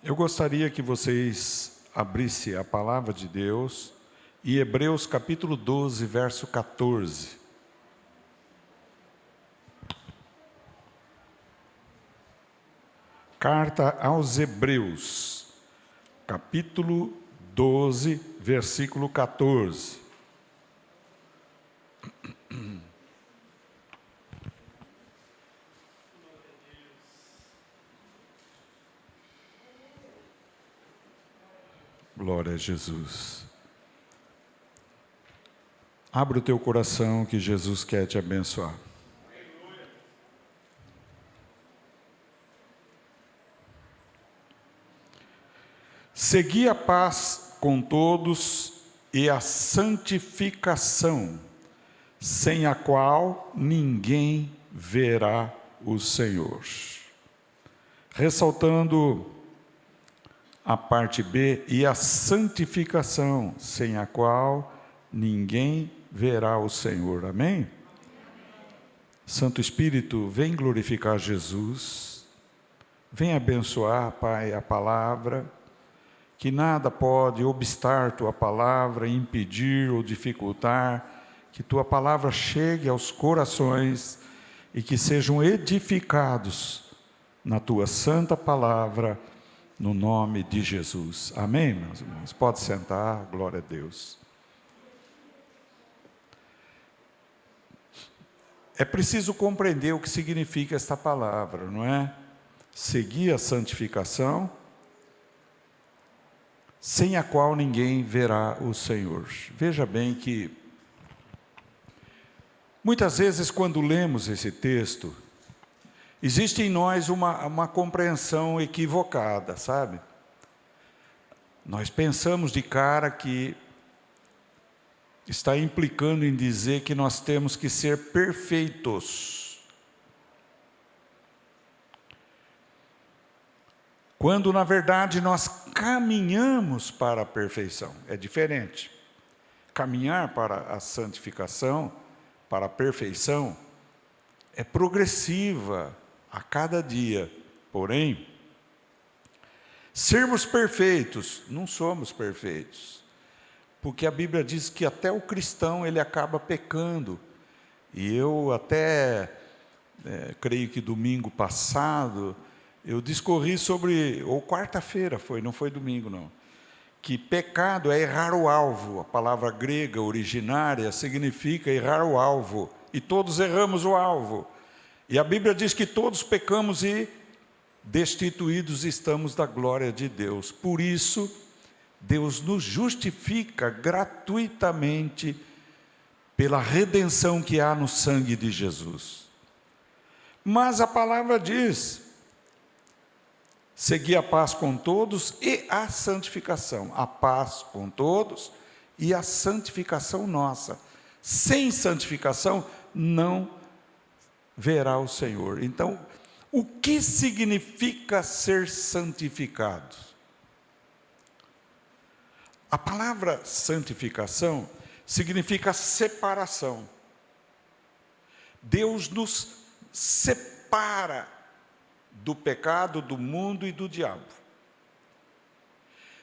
Eu gostaria que vocês abrissem a palavra de Deus em Hebreus capítulo 12, verso 14. Carta aos Hebreus, capítulo 12, versículo 14. Glória a Jesus. Abre o teu coração que Jesus quer te abençoar. Segui a paz com todos e a santificação, sem a qual ninguém verá o Senhor. Ressaltando a parte B, e a santificação, sem a qual ninguém verá o Senhor. Amém? Santo Espírito, vem glorificar Jesus, vem abençoar, Pai, a palavra, que nada pode obstar tua palavra, impedir ou dificultar, que tua palavra chegue aos corações e que sejam edificados na tua santa palavra, no nome de Jesus. Amém, meus irmãos? Pode sentar, glória a Deus. É preciso compreender o que significa esta palavra, não é? Seguir a santificação, sem a qual ninguém verá o Senhor. Veja bem que, muitas vezes, quando lemos esse texto, existe em nós uma compreensão equivocada, sabe? Nós pensamos de cara que está implicando em dizer que nós temos que ser perfeitos. Quando, na verdade, nós caminhamos para a perfeição. É diferente. Caminhar para a santificação, para a perfeição, é progressiva a cada dia. Porém, sermos perfeitos, não somos perfeitos. Porque a Bíblia diz que até o cristão ele acaba pecando. E eu até, creio que domingo passado, eu discorri sobre, ou quarta-feira foi, não foi domingo não, que pecado é errar o alvo. A palavra grega originária significa errar o alvo. E todos erramos o alvo. E a Bíblia diz que todos pecamos e destituídos estamos da glória de Deus. Por isso, Deus nos justifica gratuitamente pela redenção que há no sangue de Jesus. Mas a palavra diz: seguir a paz com todos e a santificação. A paz com todos e a santificação nossa. Sem santificação não verá o Senhor. Então, o que significa ser santificado? A palavra santificação significa separação. Deus nos separa do pecado, do mundo e do diabo.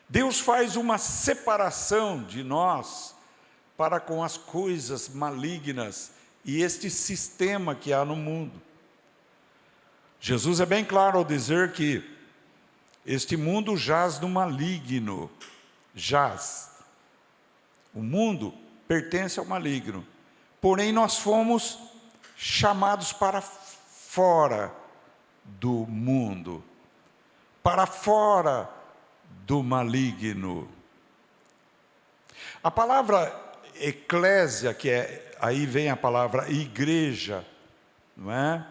Deus faz uma separação de nós para com as coisas malignas e este sistema que há no mundo. Jesus é bem claro ao dizer que este mundo jaz no maligno. Jaz. O mundo pertence ao maligno. Porém, nós fomos chamados para fora do mundo, para fora do maligno. A palavra eclésia, aí vem a palavra igreja, não é?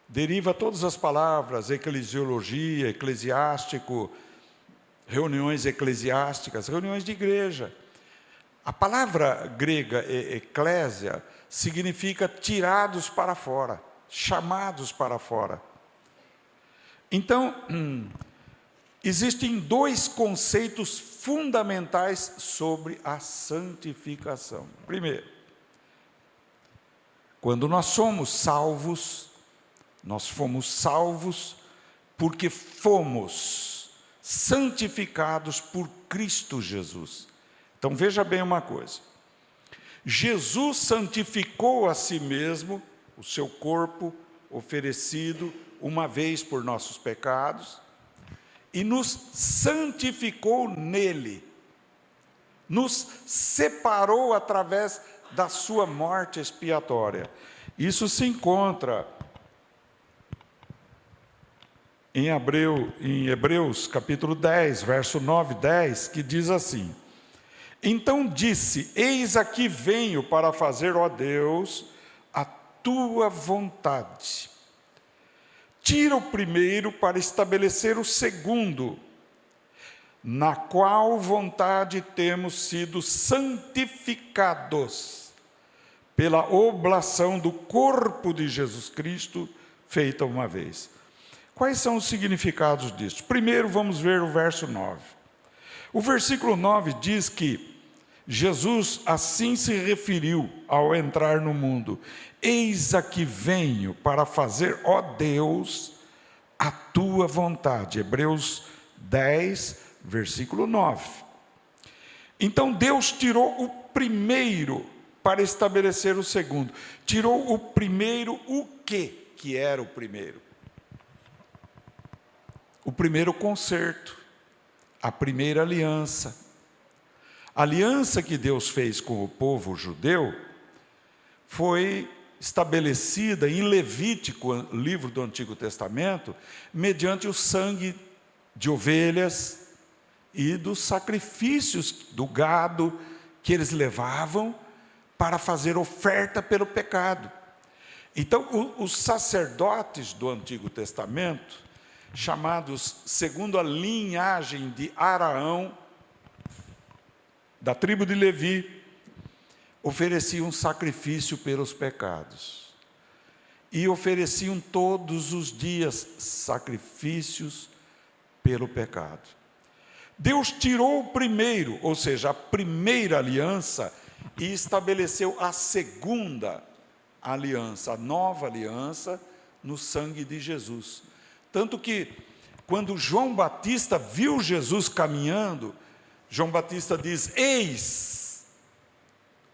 Deriva todas as palavras, eclesiologia, eclesiástico, reuniões eclesiásticas, reuniões de igreja. A palavra grega eclésia significa tirados para fora, chamados para fora. Então, existem dois conceitos fundamentais sobre a santificação. Primeiro, quando nós somos salvos, nós fomos salvos porque fomos santificados por Cristo Jesus. Então veja bem uma coisa. Jesus santificou a si mesmo, o seu corpo oferecido uma vez por nossos pecados, e nos santificou nele, nos separou através da sua morte expiatória. Isso se encontra em Hebreus capítulo 10, verso 9 e 10, que diz assim: então disse, eis aqui venho para fazer, ó Deus, a tua vontade. Tira o primeiro para estabelecer o segundo, na qual vontade temos sido santificados pela oblação do corpo de Jesus Cristo, feita uma vez. Quais são os significados disso? Primeiro vamos ver o verso 9. O versículo 9 diz que Jesus assim se referiu ao entrar no mundo: eis aqui venho para fazer, ó Deus, a tua vontade. Hebreus 10, versículo 9. Então Deus tirou o primeiro para estabelecer o segundo. Tirou o primeiro, o quê que era o primeiro? O primeiro concerto, a primeira aliança. A aliança que Deus fez com o povo judeu foi estabelecida em Levítico, livro do Antigo Testamento, mediante o sangue de ovelhas e dos sacrifícios do gado que eles levavam para fazer oferta pelo pecado. Então, os sacerdotes do Antigo Testamento, chamados segundo a linhagem de Araão, da tribo de Levi, ofereciam sacrifício pelos pecados. E ofereciam todos os dias sacrifícios pelo pecado. Deus tirou o primeiro, ou seja, a primeira aliança, e estabeleceu a segunda aliança, a nova aliança, no sangue de Jesus. Tanto que, quando João Batista viu Jesus caminhando, João Batista diz: eis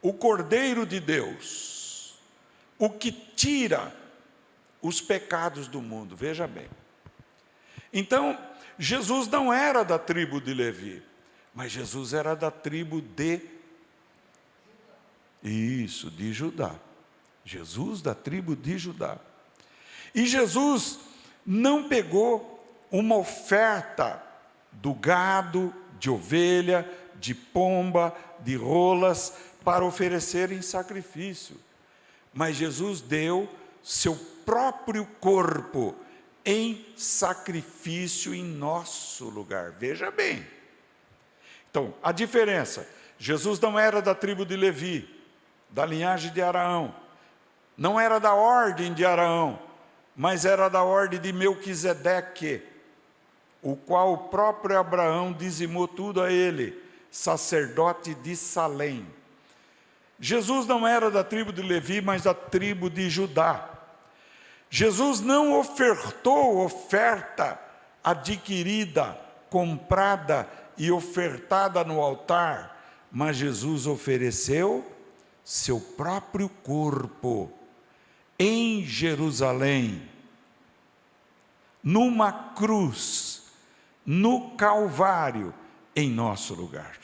o Cordeiro de Deus, o que tira os pecados do mundo. Veja bem. Então, Jesus não era da tribo de Levi, mas Jesus era da tribo de Judá. Jesus da tribo de Judá. E Jesus não pegou uma oferta do gado, de ovelha, de pomba, de rolas, para oferecer em sacrifício. Mas Jesus deu seu próprio corpo em sacrifício em nosso lugar. Veja bem. Então, a diferença: Jesus não era da tribo de Levi, da linhagem de Araão, não era da ordem de Araão, mas era da ordem de Melquisedeque, o qual o próprio Abraão dizimou tudo a ele, sacerdote de Salém. Jesus não era da tribo de Levi, mas da tribo de Judá. Jesus não ofertou oferta adquirida, comprada e ofertada no altar, mas Jesus ofereceu seu próprio corpo em Jerusalém, numa cruz, no Calvário, em nosso lugar.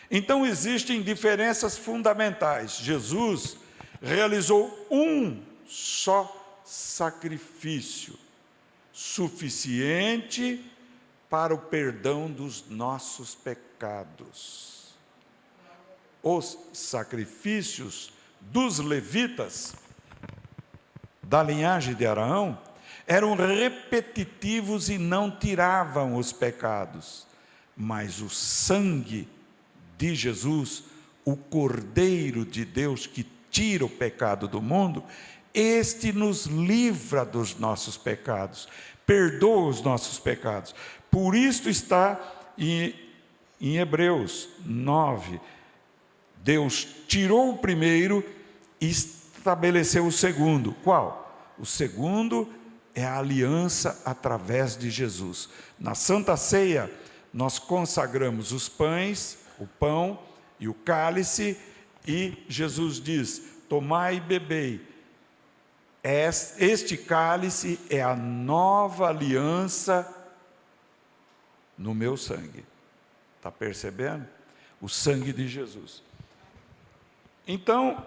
Então existem diferenças fundamentais. Jesus realizou um só sacrifício, suficiente para o perdão dos nossos pecados. Os sacrifícios dos levitas, da linhagem de Araão, eram repetitivos e não tiravam os pecados, mas o sangue de Jesus, o Cordeiro de Deus que tira o pecado do mundo, este nos livra dos nossos pecados, perdoa os nossos pecados. Por isso está em Hebreus 9, Deus tirou o primeiro e estabeleceu o segundo. Qual? O segundo é a aliança através de Jesus. Na Santa Ceia, nós consagramos os pães, o pão e o cálice, e Jesus diz: tomai e bebei. Este cálice é a nova aliança no meu sangue. Está percebendo? O sangue de Jesus. Então,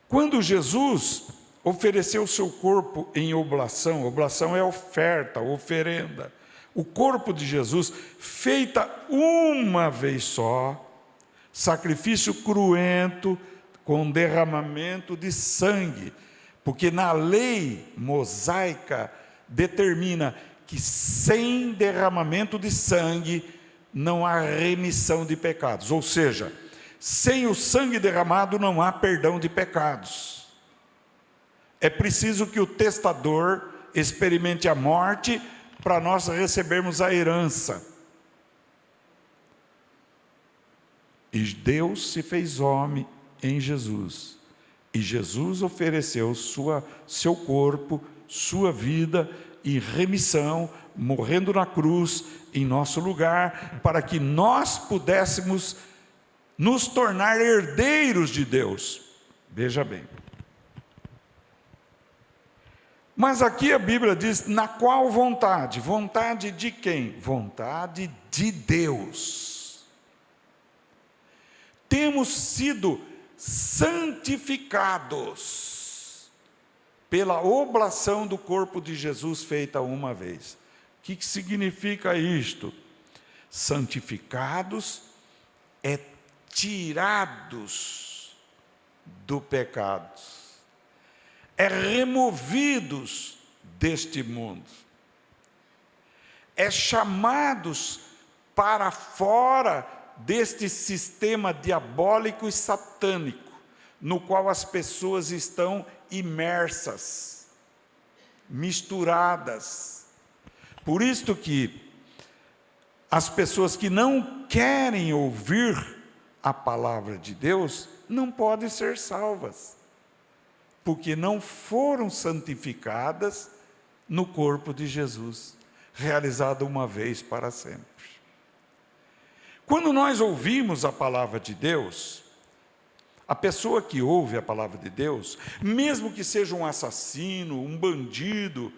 quando Jesus ofereceu o seu corpo em oblação, oblação é oferta, oferenda, o corpo de Jesus, feita uma vez só, sacrifício cruento, com derramamento de sangue, porque na lei mosaica determina que sem derramamento de sangue não há remissão de pecados, ou seja, sem o sangue derramado não há perdão de pecados. É preciso que o testador experimente a morte para nós recebermos a herança. E Deus se fez homem em Jesus. E Jesus ofereceu seu corpo, sua vida em remissão, morrendo na cruz em nosso lugar, para que nós pudéssemos nos tornar herdeiros de Deus. Veja bem. Mas aqui a Bíblia diz: na qual vontade? Vontade de quem? Vontade de Deus. Temos sido santificados pela oblação do corpo de Jesus feita uma vez. O que significa isto? Santificados é tirados do pecado, é removidos deste mundo, é chamados para fora deste sistema diabólico e satânico, no qual as pessoas estão imersas, misturadas. Por isto que as pessoas que não querem ouvir a palavra de Deus não podem ser salvas, porque não foram santificadas no corpo de Jesus, realizado uma vez para sempre. Quando nós ouvimos a palavra de Deus, a pessoa que ouve a palavra de Deus, mesmo que seja um assassino, um bandido,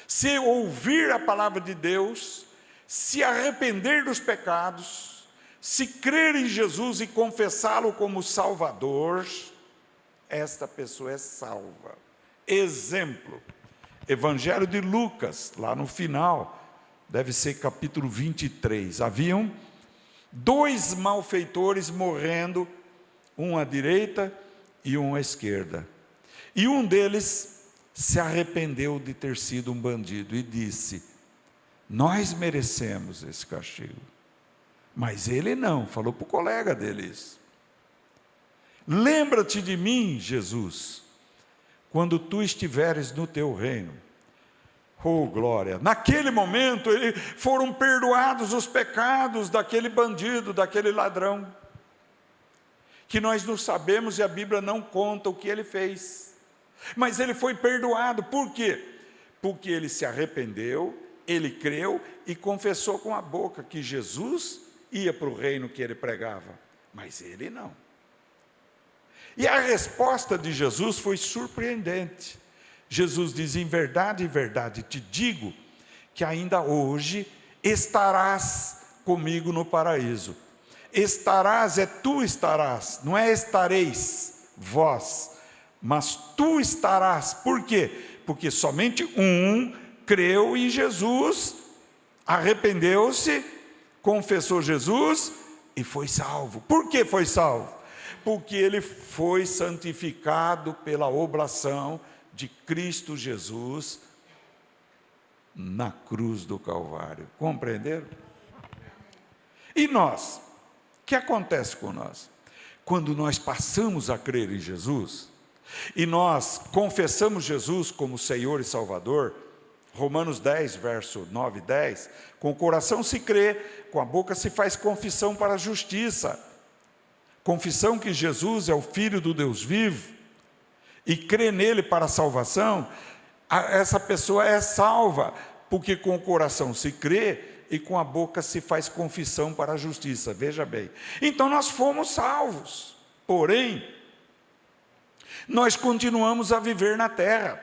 se ouvir a palavra de Deus, se arrepender dos pecados, se crer em Jesus e confessá-lo como Salvador, esta pessoa é salva. Exemplo, Evangelho de Lucas, lá no final, deve ser capítulo 23, haviam 2 malfeitores morrendo, um à direita e um à esquerda, e um deles se arrependeu de ter sido um bandido e disse: nós merecemos esse castigo, mas ele não, falou para o colega dele isso. Lembra-te de mim, Jesus, quando tu estiveres no teu reino. Oh, glória! Naquele momento foram perdoados os pecados daquele bandido, daquele ladrão, que nós não sabemos e a Bíblia não conta o que ele fez, mas ele foi perdoado. Por quê? Porque ele se arrependeu, ele creu e confessou com a boca que Jesus ia para o reino que ele pregava, mas ele não. E a resposta de Jesus foi surpreendente. Jesus diz: em verdade, te digo, que ainda hoje estarás comigo no paraíso. Estarás, tu estarás, não é estareis vós, mas tu estarás. Por quê? Porque somente um creu em Jesus, arrependeu-se, confessou Jesus e foi salvo. Por que foi salvo? Porque ele foi santificado pela oblação de Cristo Jesus na cruz do Calvário. Compreenderam? E nós? O que acontece com nós? Quando nós passamos a crer em Jesus, e nós confessamos Jesus como Senhor e Salvador, Romanos 10, verso 9 e 10, com o coração se crê, com a boca se faz confissão para a justiça, confissão que Jesus é o Filho do Deus vivo, e crê nele para a salvação. essa pessoa é salva, porque com o coração se crê e com a boca se faz confissão para a justiça. Veja bem. Então nós fomos salvos, porém, nós continuamos a viver na terra.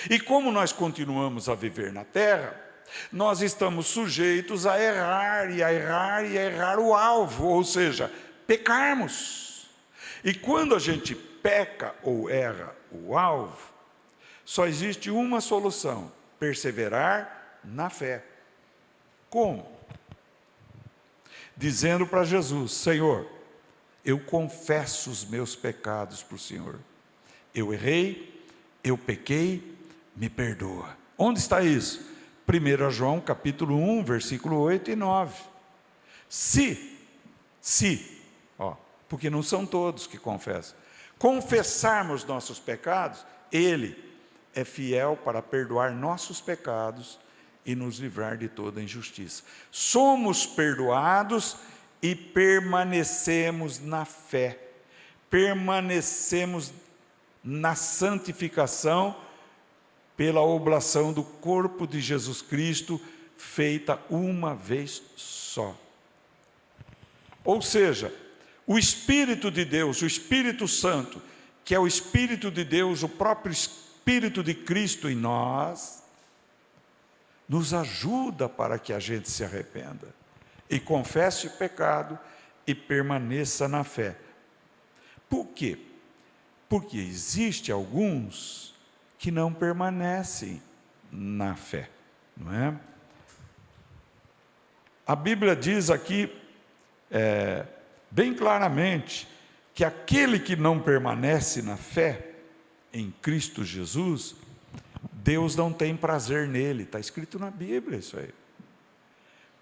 E como nós continuamos a viver na terra, nós estamos sujeitos a errar, e a errar, e a errar o alvo, ou seja, pecarmos. E quando a gente peca ou erra o alvo, só existe uma solução: perseverar na fé. Como? Dizendo para Jesus: Senhor, eu confesso os meus pecados para o Senhor. Eu errei, eu pequei, me perdoa. Onde está isso? 1 João capítulo 1, versículo 8 e 9. Porque não são todos que confessam. Confessarmos nossos pecados, Ele é fiel para perdoar nossos pecados e nos livrar de toda injustiça. Somos perdoados e permanecemos na fé, permanecemos na santificação pela oblação do corpo de Jesus Cristo, feita uma vez só. Ou seja, o Espírito de Deus, o Espírito Santo, que é o Espírito de Deus, o próprio Espírito de Cristo em nós, nos ajuda para que a gente se arrependa e confesse o pecado e permaneça na fé. Por quê? Porque existe alguns que não permanecem na fé, não é? A Bíblia diz aqui, bem claramente, que aquele que não permanece na fé em Cristo Jesus, Deus não tem prazer nele. Está escrito na Bíblia isso aí.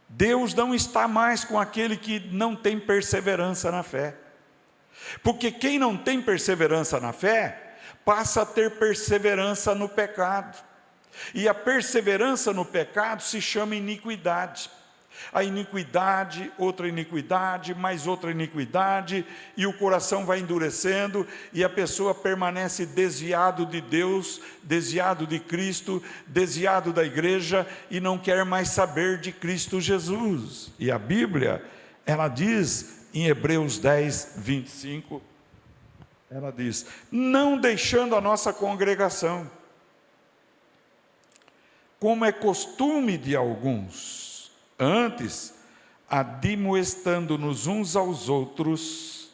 Deus não está mais com aquele que não tem perseverança na fé, porque quem não tem perseverança na fé passa a ter perseverança no pecado, e a perseverança no pecado se chama iniquidade. A iniquidade, outra iniquidade, mais outra iniquidade, e o coração vai endurecendo, e a pessoa permanece desviado de Deus, desviado de Cristo, desviado da igreja, e não quer mais saber de Cristo Jesus. E a Bíblia, ela diz em Hebreus 10, 25, ela diz: não deixando a nossa congregação, como é costume de alguns, antes, admoestando-nos uns aos outros,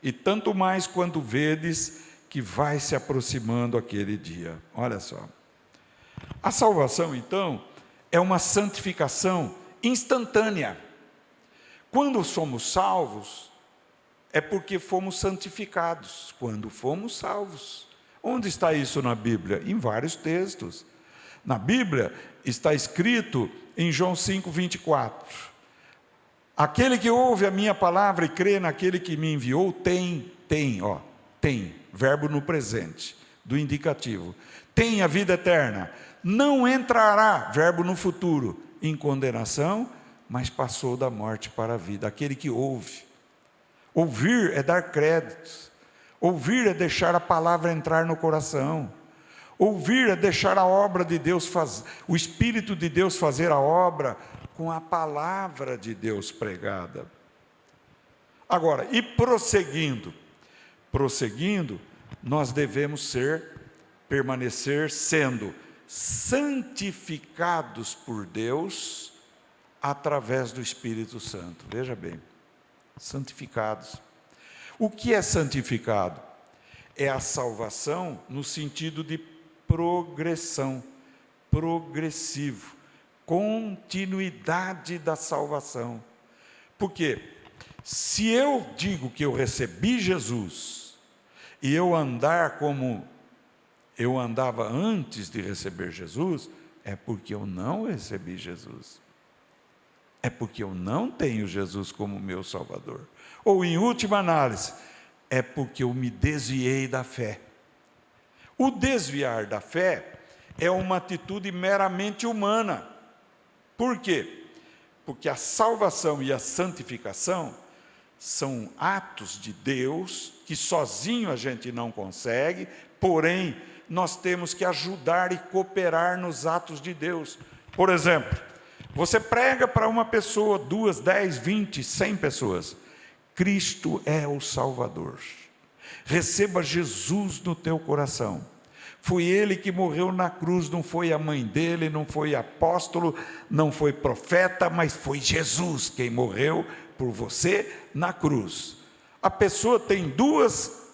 e tanto mais quando vedes que vai se aproximando aquele dia. Olha só. A salvação, então, é uma santificação instantânea. Quando somos salvos, é porque fomos santificados. Quando fomos salvos. Onde está isso na Bíblia? Em vários textos. Na Bíblia está escrito em João 5, 24. Aquele que ouve a minha palavra e crê naquele que me enviou, tem, verbo no presente, do indicativo. Tem a vida eterna. Não entrará, verbo no futuro, em condenação, mas passou da morte para a vida. Aquele que ouve. Ouvir é dar crédito. Ouvir é deixar a palavra entrar no coração. Ouvir é deixar a obra de Deus, o Espírito de Deus fazer a obra com a palavra de Deus pregada. Agora, e prosseguindo, nós devemos permanecer sendo santificados por Deus através do Espírito Santo. Veja bem, santificados. O que é santificado? É a salvação no sentido de progressão, progressivo, continuidade da salvação. Porque se eu digo que eu recebi Jesus e eu andar como eu andava antes de receber Jesus, é porque eu não recebi Jesus. É porque eu não tenho Jesus como meu Salvador. Ou, em última análise, é porque eu me desviei da fé. O desviar da fé é uma atitude meramente humana. Por quê? Porque a salvação e a santificação são atos de Deus que sozinho a gente não consegue, porém, nós temos que ajudar e cooperar nos atos de Deus. Por exemplo, você prega para uma pessoa, 2, 10, 20, 100 pessoas. Cristo é o Salvador. Receba Jesus no teu coração. Foi Ele que morreu na cruz, não foi a mãe dele, não foi apóstolo, não foi profeta, mas foi Jesus quem morreu por você na cruz. A pessoa tem duas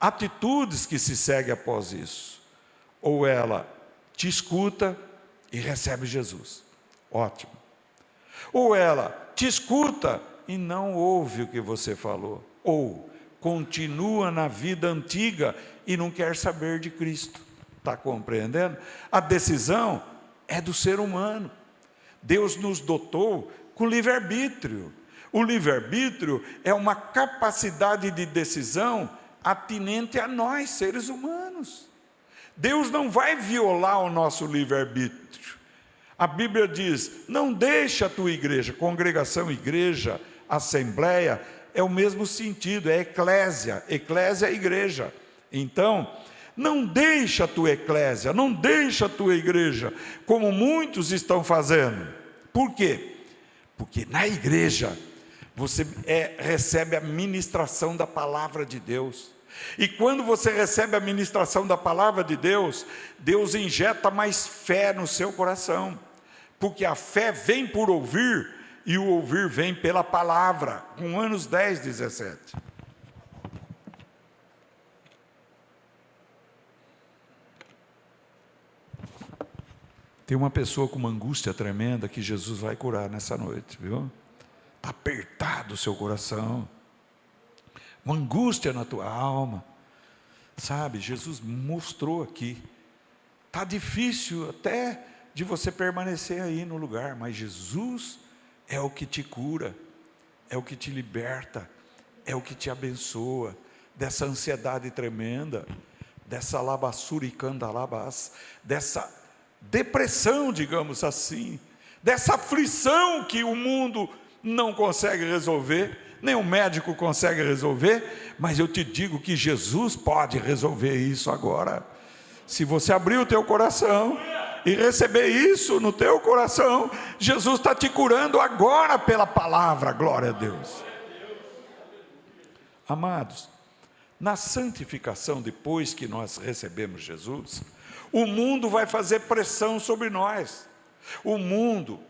atitudes que se segue após isso. Ou ela te escuta e recebe Jesus. Ótimo. Ou ela te escuta e não ouve o que você falou. Ou continua na vida antiga e não quer saber de Cristo. Está compreendendo? A decisão é do ser humano. Deus nos dotou com livre-arbítrio. O livre-arbítrio é uma capacidade de decisão atinente a nós, seres humanos. Deus não vai violar o nosso livre-arbítrio. A Bíblia diz: não deixa a tua igreja, congregação, igreja, assembleia, é o mesmo sentido, é eclésia, eclésia é igreja. Então, não deixa a tua eclésia, não deixa a tua igreja, como muitos estão fazendo. Por quê? Porque na igreja, você recebe a ministração da palavra de Deus. E quando você recebe a ministração da palavra de Deus, Deus injeta mais fé no seu coração. Porque a fé vem por ouvir, e o ouvir vem pela palavra. Romanos 10, 17. Tem uma pessoa com uma angústia tremenda que Jesus vai curar nessa noite, viu? Está apertado o seu coração, uma angústia na tua alma, sabe? Jesus mostrou aqui, está difícil até de você permanecer aí no lugar, mas Jesus é o que te cura, é o que te liberta, é o que te abençoa, dessa ansiedade tremenda, dessa labassuricandalabas, dessa depressão, digamos assim, dessa aflição que o mundo não consegue resolver, nem o médico consegue resolver, mas eu te digo que Jesus pode resolver isso agora. Se você abrir o teu coração e receber isso no teu coração, Jesus está te curando agora pela palavra, glória a Deus. Amados, na santificação, depois que nós recebemos Jesus, o mundo vai fazer pressão sobre nós. O mundo,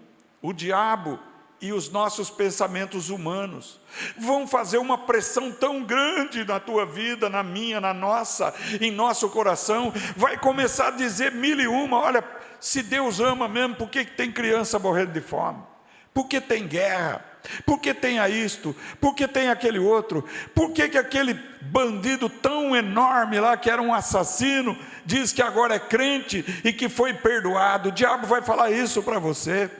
o diabo e os nossos pensamentos humanos vão fazer uma pressão tão grande na tua vida, na minha, na nossa, em nosso coração. Vai começar a dizer mil e uma: olha, se Deus ama mesmo, por que tem criança morrendo de fome? Por que tem guerra? Por que tem isto? Por que tem aquele outro? Por que aquele bandido tão enorme lá, que era um assassino, diz que agora é crente e que foi perdoado? O diabo vai falar isso para você.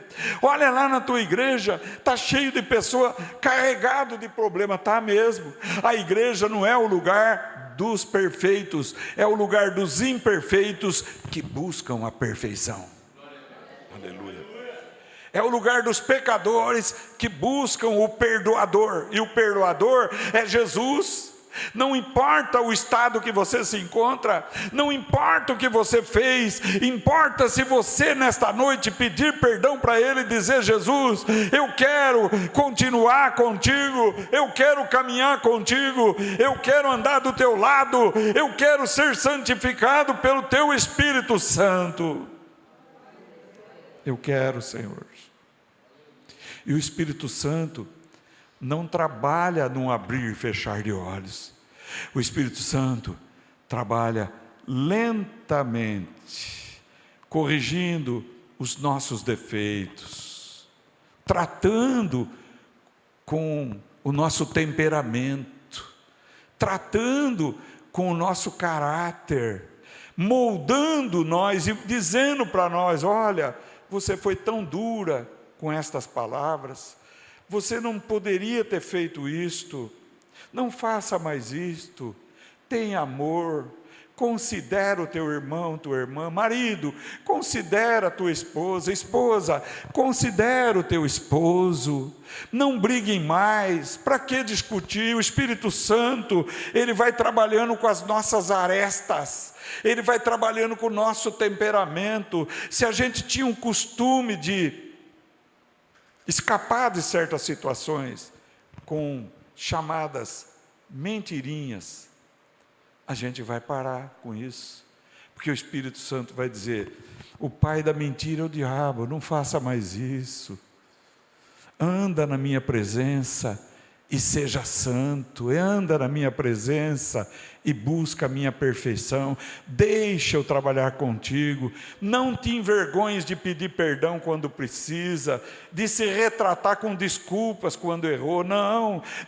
Olha lá na tua igreja, está cheio de pessoa carregado de problema. Está mesmo. A igreja não é o lugar dos perfeitos, é o lugar dos imperfeitos que buscam a perfeição. Aleluia. É o lugar dos pecadores que buscam o perdoador, e o perdoador é Jesus. Não importa o estado que você se encontra, não importa o que você fez, importa se você nesta noite pedir perdão para Ele e dizer: Jesus, eu quero continuar contigo, eu quero caminhar contigo, eu quero andar do teu lado, eu quero ser santificado pelo teu Espírito Santo. Eu quero, Senhor. E o Espírito Santo não trabalha num abrir e fechar de olhos. O Espírito Santo trabalha lentamente, corrigindo os nossos defeitos, tratando com o nosso temperamento, tratando com o nosso caráter, moldando nós e dizendo para nós: olha, você foi tão dura com estas palavras, você não poderia ter feito isto, não faça mais isto, tenha amor, considera o teu irmão, tua irmã. Marido, considera a tua esposa. Esposa, considera o teu esposo. Não briguem mais. Para que discutir? O Espírito Santo, ele vai trabalhando com as nossas arestas, ele vai trabalhando com o nosso temperamento. Se a gente tinha um costume de escapar de certas situações com chamadas mentirinhas, a gente vai parar com isso, porque o Espírito Santo vai dizer: o pai da mentira é o diabo, não faça mais isso, anda na minha presença e seja santo, anda na minha presença e busca a minha perfeição, deixa eu trabalhar contigo, não te envergonhes de pedir perdão quando precisa, de se retratar com desculpas quando errou.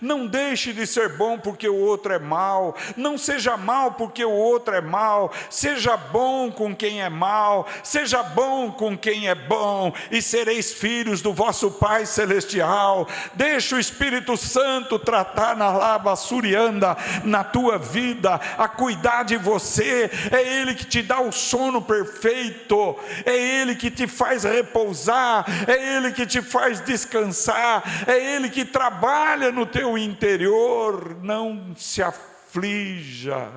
Não deixe de ser bom porque o outro é mau, não seja mau porque o outro é mau, seja bom com quem é mau, seja bom com quem é bom, e sereis filhos do vosso Pai Celestial. Deixa o Espírito Santo tratar na lava surianda, na tua vida, a cuidar de você. É Ele que te dá o sono perfeito, é Ele que te faz repousar, é Ele que te faz descansar, é Ele que trabalha no teu interior. Não se aflija.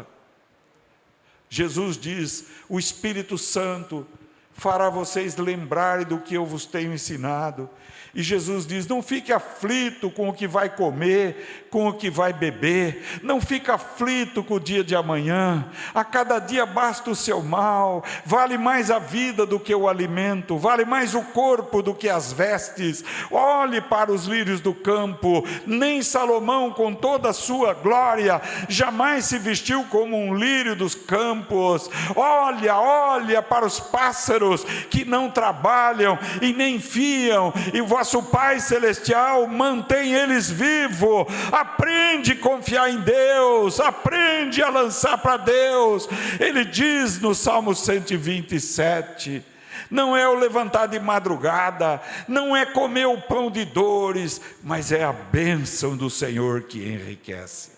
Jesus diz: o Espírito Santo fará vocês lembrarem do que eu vos tenho ensinado. E Jesus diz: não fique aflito com o que vai comer, com o que vai beber, não fique aflito com o dia de amanhã, a cada dia basta o seu mal, vale mais a vida do que o alimento, vale mais o corpo do que as vestes. Olhe para os lírios do campo, nem Salomão com toda a sua glória jamais se vestiu como um lírio dos campos. Olha para os pássaros que não trabalham e nem fiam, e vosso Pai Celestial mantém eles vivos. Aprende a confiar em Deus, aprende a lançar para Deus. Ele diz no Salmo 127, não é o levantar de madrugada, não é comer o pão de dores, mas é a bênção do Senhor que enriquece.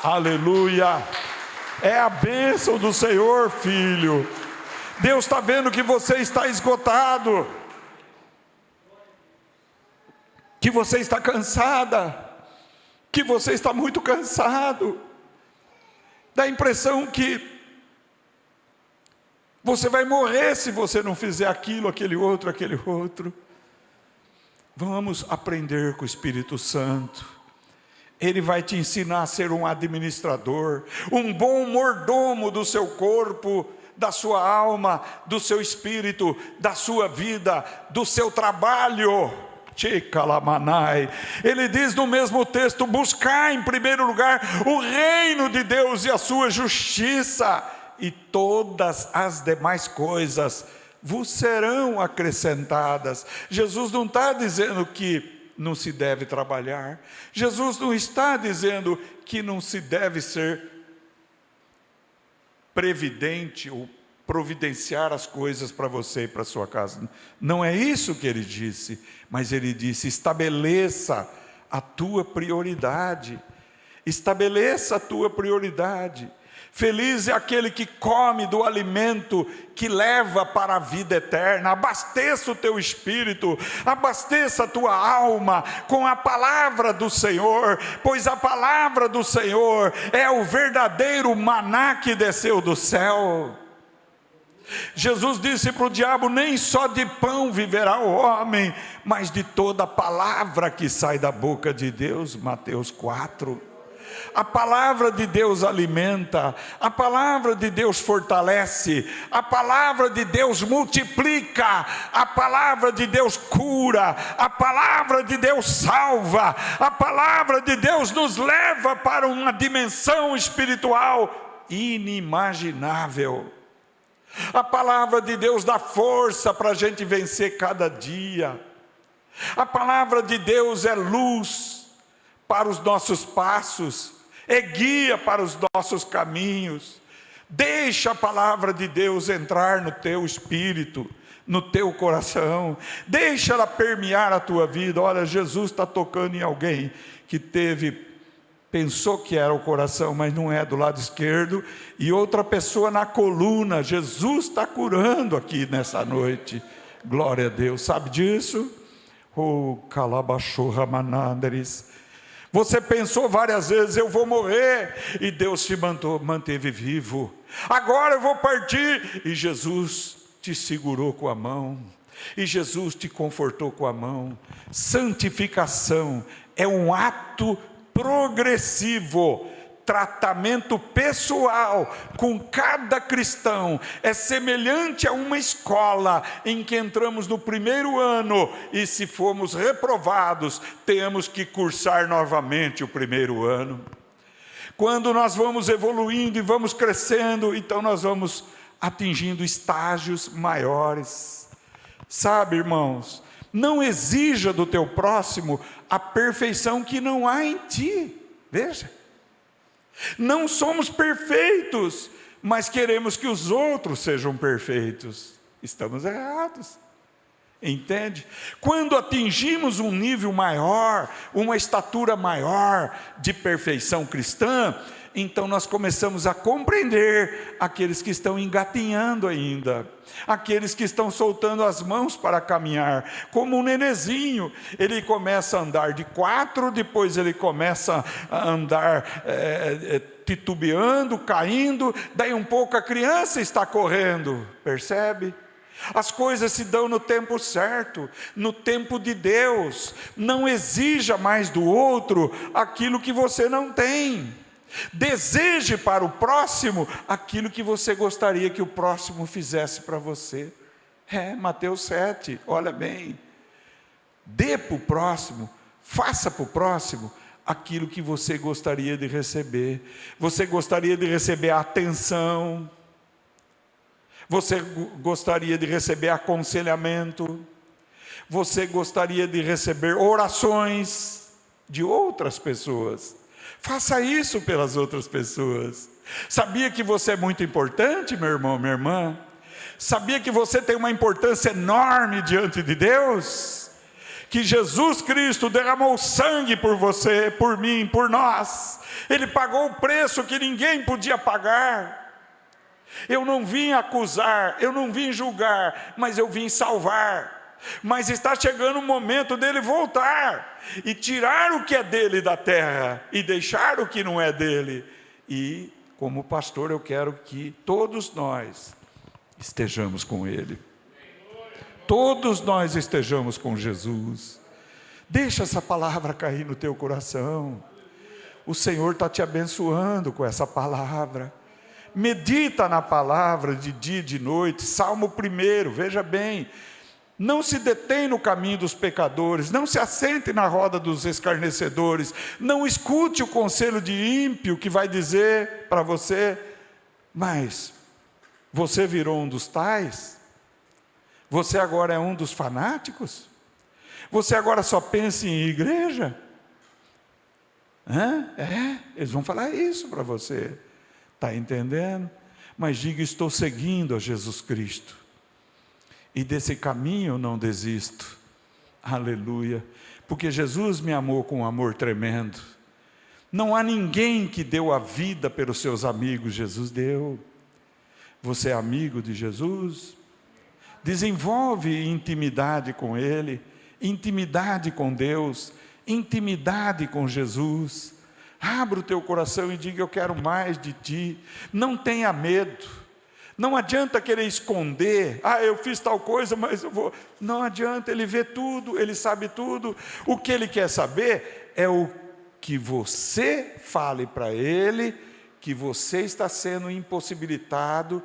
Aleluia! É a bênção do Senhor, filho. Deus está vendo que você está esgotado, que você está cansada, que você está muito cansado. Dá a impressão que você vai morrer se você não fizer aquilo, aquele outro. Vamos aprender com o Espírito Santo. Ele vai te ensinar a ser um administrador, um bom mordomo do seu corpo, da sua alma, do seu espírito, da sua vida, do seu trabalho. Ele diz no mesmo texto: buscar em primeiro lugar o reino de Deus e a sua justiça, e todas as demais coisas vos serão acrescentadas. Jesus não está dizendo que não se deve trabalhar, Jesus não está dizendo que não se deve ser previdente ou providenciar as coisas para você e para sua casa. Não é isso que ele disse, mas ele disse: estabeleça a tua prioridade, estabeleça a tua prioridade. Feliz é aquele que come do alimento que leva para a vida eterna. Abasteça o teu espírito, abasteça a tua alma com a palavra do Senhor, pois a palavra do Senhor é o verdadeiro maná que desceu do céu. Jesus disse para o diabo: nem só de pão viverá o homem, mas de toda palavra que sai da boca de Deus. Mateus 4. A palavra de Deus alimenta, a palavra de Deus fortalece, a palavra de Deus multiplica, a palavra de Deus cura, a palavra de Deus salva, a palavra de Deus nos leva para uma dimensão espiritual inimaginável. A palavra de Deus dá força para a gente vencer cada dia. A palavra de Deus é luz para os nossos passos, é guia para os nossos caminhos. Deixa a palavra de Deus entrar no teu espírito, no teu coração, deixa ela permear a tua vida. Olha, Jesus está tocando em alguém que teve pensou que era o coração, mas não é, do lado esquerdo, e outra pessoa na coluna. Jesus está curando aqui nessa noite, glória a Deus, sabe disso? Oh, calabachorra mananderes. Você pensou várias vezes, eu vou morrer, e Deus te manteve vivo. Agora eu vou partir, e Jesus te segurou com a mão, e Jesus te confortou com a mão. Santificação é um ato progressivo, tratamento pessoal com cada cristão. É semelhante a uma escola em que entramos no primeiro ano e, se formos reprovados, temos que cursar novamente o primeiro ano. Quando nós vamos evoluindo e vamos crescendo, então nós vamos atingindo estágios maiores. Sabe, irmãos, não exija do teu próximo a perfeição que não há em ti. Veja, não somos perfeitos, mas queremos que os outros sejam perfeitos. Estamos errados, entende? Quando atingimos um nível maior, uma estatura maior de perfeição cristã, então nós começamos a compreender aqueles que estão engatinhando ainda, aqueles que estão soltando as mãos para caminhar, como um nenezinho. Ele começa a andar de 4, depois ele começa a andar titubeando, caindo, daí um pouco a criança está correndo, percebe? As coisas se dão no tempo certo, no tempo de Deus. Não exija mais do outro aquilo que você não tem. Deseje para o próximo aquilo que você gostaria que o próximo fizesse para você. Mateus 7, olha bem. Dê para o próximo, faça para o próximo aquilo que você gostaria de receber. Você gostaria de receber atenção, você gostaria de receber aconselhamento, você gostaria de receber orações de outras pessoas. Faça isso pelas outras pessoas. Sabia que você é muito importante, meu irmão, minha irmã? Sabia que você tem uma importância enorme diante de Deus? Que Jesus Cristo derramou sangue por você, por mim, por nós. Ele pagou o preço que ninguém podia pagar. Eu não vim acusar, eu não vim julgar, mas eu vim salvar. Mas está chegando o momento dele voltar e tirar o que é dele da terra e deixar o que não é dele. E, como pastor, eu quero que todos nós estejamos com ele. Todos nós estejamos com Jesus. Deixa essa palavra cair no teu coração. O Senhor está te abençoando com essa palavra. Medita na palavra de dia e de noite. Salmo 1, veja bem. Não se detém no caminho dos pecadores, não se assente na roda dos escarnecedores, não escute o conselho de ímpio que vai dizer para você: mas você virou um dos tais? Você agora é um dos fanáticos? Você agora só pensa em igreja? Eles vão falar isso para você, está entendendo? Mas diga: estou seguindo a Jesus Cristo. E desse caminho eu não desisto, aleluia, porque Jesus me amou com um amor tremendo. Não há ninguém que deu a vida pelos seus amigos, Jesus deu. Você é amigo de Jesus? Desenvolve intimidade com Ele, intimidade com Deus, intimidade com Jesus. Abra o teu coração e diga: eu quero mais de Ti. Não tenha medo. Não adianta querer esconder: eu fiz tal coisa, mas eu vou. Não adianta, Ele vê tudo, Ele sabe tudo. O que Ele quer saber é o que você fale para Ele, que você está sendo impossibilitado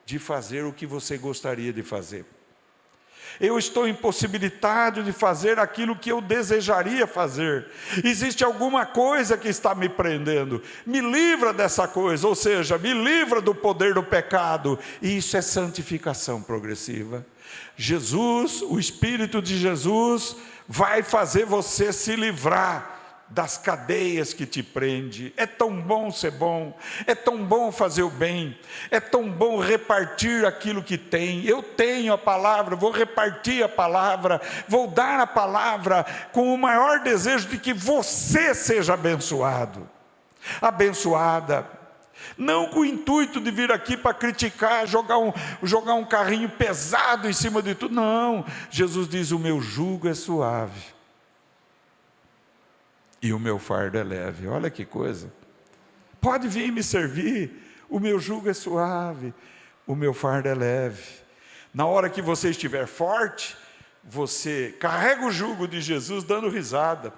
de fazer o que você gostaria de fazer. Eu estou impossibilitado de fazer aquilo que eu desejaria fazer. Existe alguma coisa que está me prendendo. Me livra dessa coisa, ou seja, me livra do poder do pecado. E isso é santificação progressiva. Jesus, o Espírito de Jesus, vai fazer você se livrar das cadeias que te prende. É tão bom ser bom, é tão bom fazer o bem, é tão bom repartir aquilo que tem. Eu tenho a palavra, vou repartir a palavra, vou dar a palavra com o maior desejo de que você seja abençoado. abençoada. Não com o intuito de vir aqui para criticar, jogar um carrinho pesado em cima de tudo. Não, Jesus diz: o meu jugo é suave e o meu fardo é leve. Olha que coisa. Pode vir me servir, o meu jugo é suave, o meu fardo é leve. Na hora que você estiver forte, você carrega o jugo de Jesus dando risada,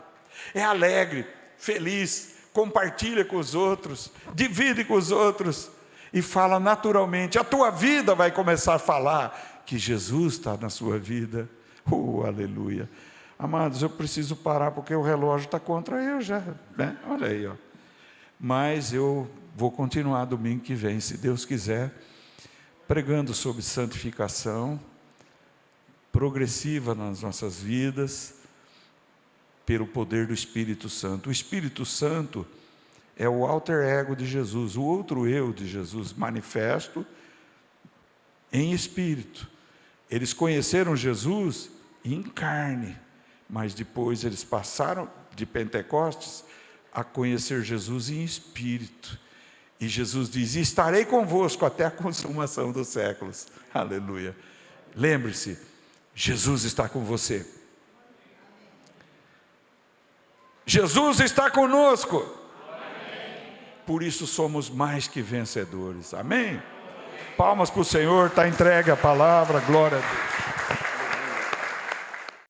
é alegre, feliz, compartilha com os outros, divide com os outros e fala naturalmente. A tua vida vai começar a falar que Jesus está na sua vida. Aleluia. Amados, eu preciso parar porque o relógio está contra eu já, né? Olha aí, ó. Mas eu vou continuar domingo que vem, se Deus quiser, pregando sobre santificação progressiva nas nossas vidas, pelo poder do Espírito Santo. O Espírito Santo é o alter ego de Jesus, o outro eu de Jesus, manifesto em espírito. Eles conheceram Jesus em carne, mas depois eles passaram de Pentecostes a conhecer Jesus em espírito. E Jesus diz: estarei convosco até a consumação dos séculos. Aleluia. Lembre-se, Jesus está com você. Jesus está conosco. Amém. Por isso somos mais que vencedores. Amém? Palmas para o Senhor, está entregue a palavra, glória a Deus.